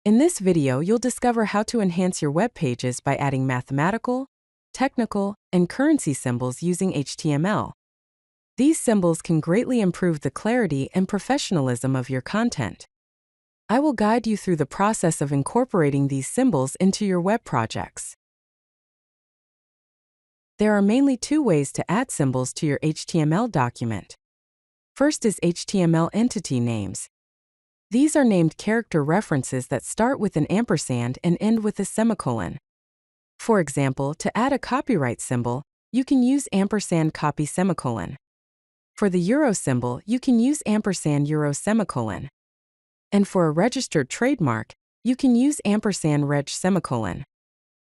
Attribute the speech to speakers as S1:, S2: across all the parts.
S1: In this video, you'll discover how to enhance your web pages by adding mathematical, technical, and currency symbols using HTML. These symbols can greatly improve the clarity and professionalism of your content. I will guide you through the process of incorporating these symbols into your web projects. There are mainly two ways to add symbols to your HTML document. First is HTML entity names. These are named character references that start with an ampersand and end with a semicolon. For example, to add a copyright symbol, you can use ampersand copy semicolon. For the euro symbol, you can use ampersand euro semicolon. And for a registered trademark, you can use ampersand reg semicolon.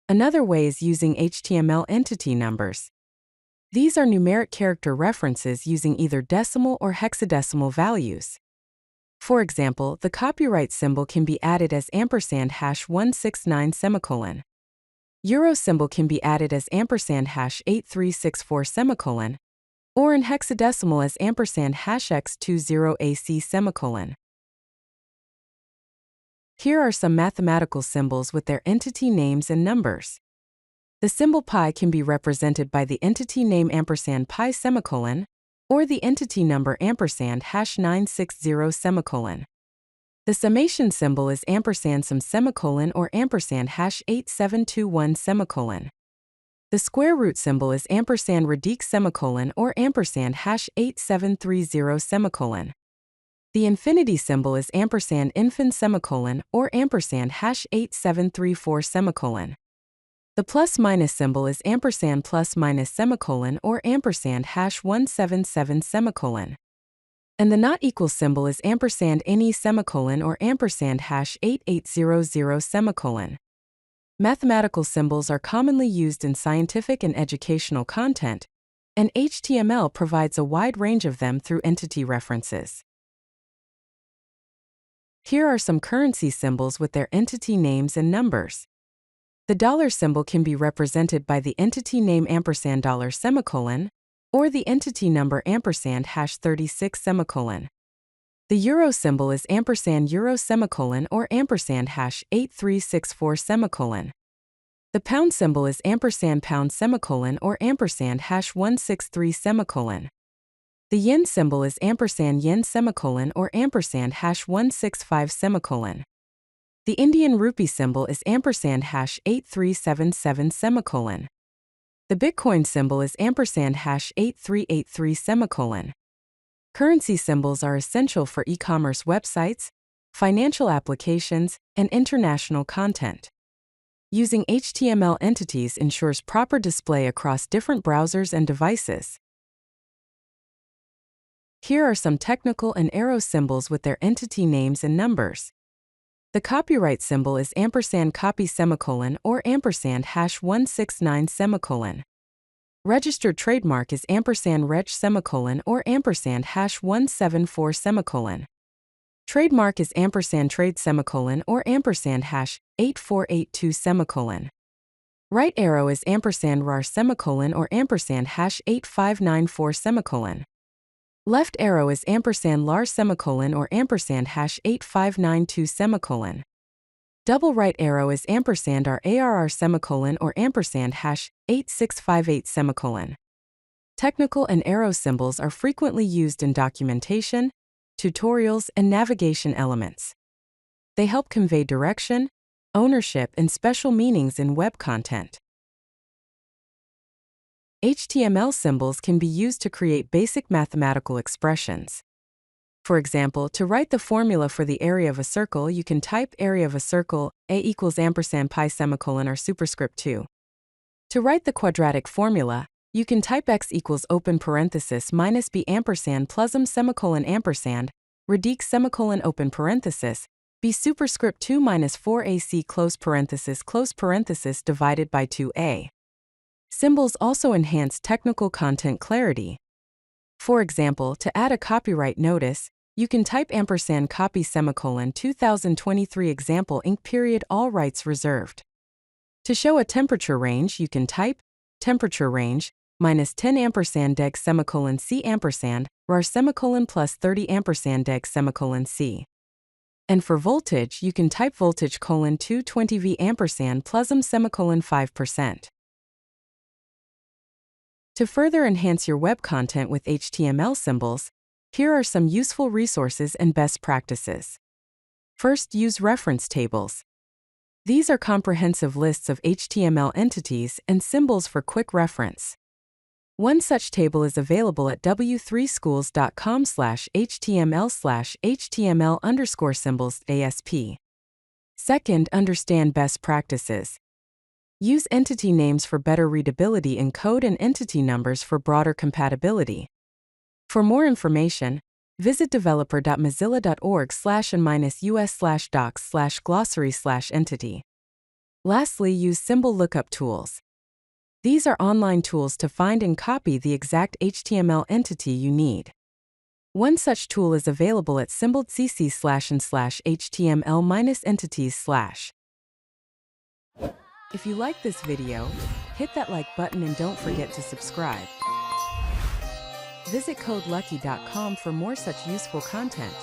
S1: Another way is using HTML entity numbers. These are numeric character references using either decimal or hexadecimal values. For example, the copyright symbol can be added as ampersand #169 semicolon. Euro symbol can be added as ampersand #8364 semicolon, or in hexadecimal as ampersand #x20ac semicolon. Here are some mathematical symbols with their entity names and numbers. The symbol pi can be represented by the entity name ampersand pi semicolon, or the entity number ampersand #960 semicolon. The summation symbol is ampersand sum semicolon or ampersand #8721 semicolon. The square root symbol is ampersand radic semicolon or ampersand #8730 semicolon. The infinity symbol is ampersand infin semicolon or ampersand #8734 semicolon. The plus minus symbol is ampersand plus minus semicolon or ampersand #177 semicolon. And the not equal symbol is ampersand ne semicolon or ampersand #8800 semicolon. Mathematical symbols are commonly used in scientific and educational content, and HTML provides a wide range of them through entity references. Here are some currency symbols with their entity names and numbers. The dollar symbol can be represented by the entity name ampersand dollar semicolon, or the entity number ampersand #36 semicolon. The euro symbol is ampersand euro semicolon or ampersand #8364 semicolon. The pound symbol is ampersand pound semicolon or ampersand #163 semicolon. The yen symbol is ampersand yen semicolon or ampersand #165 semicolon. The Indian rupee symbol is ampersand #8377 semicolon. The Bitcoin symbol is ampersand #8383 semicolon. Currency symbols are essential for e-commerce websites, financial applications, and international content. Using HTML entities ensures proper display across different browsers and devices. Here are some technical and arrow symbols with their entity names and numbers. The copyright symbol is ampersand copy semicolon or ampersand #169 semicolon. Registered trademark is ampersand reg semicolon or ampersand #174 semicolon. Trademark is ampersand trade semicolon or ampersand #8482 semicolon. Right arrow is ampersand rar semicolon or ampersand #8594 semicolon. Left arrow is ampersand lar semicolon or ampersand #8592 semicolon. Double right arrow is ampersand RARR semicolon or ampersand #8658 semicolon. Technical and arrow symbols are frequently used in documentation, tutorials, and navigation elements. They help convey direction, ownership, and special meanings in web content. HTML symbols can be used to create basic mathematical expressions. For example, to write the formula for the area of a circle, you can type area of a circle A equals ampersand pi semicolon or superscript 2. To write the quadratic formula, you can type x equals open parenthesis minus b ampersand plusm semicolon ampersand radic semicolon open parenthesis b superscript 2 minus 4ac close parenthesis divided by 2a. Symbols also enhance technical content clarity. For example, to add a copyright notice, you can type ampersand copy semicolon 2023 example inc period all rights reserved. To show a temperature range, you can type temperature range -10 ampersand deg semicolon c ampersand rar semicolon plus 30 ampersand deg semicolon c. And for voltage, you can type voltage: 220V ampersand plusm 5%. To further enhance your web content with HTML symbols, here are some useful resources and best practices. First, use reference tables. These are comprehensive lists of HTML entities and symbols for quick reference. One such table is available at w3schools.com/html/html_symbols_asp. Second, understand best practices. Use entity names for better readability in code and entity numbers for broader compatibility. For more information, visit developer.mozilla.org/us/docs/glossary/entity. Lastly, use symbol lookup tools. These are online tools to find and copy the exact HTML entity you need. One such tool is available at symbol.cc/and/html-entities/. If you like this video, hit that like button and don't forget to subscribe. Visit CodeLucky.com for more such useful content.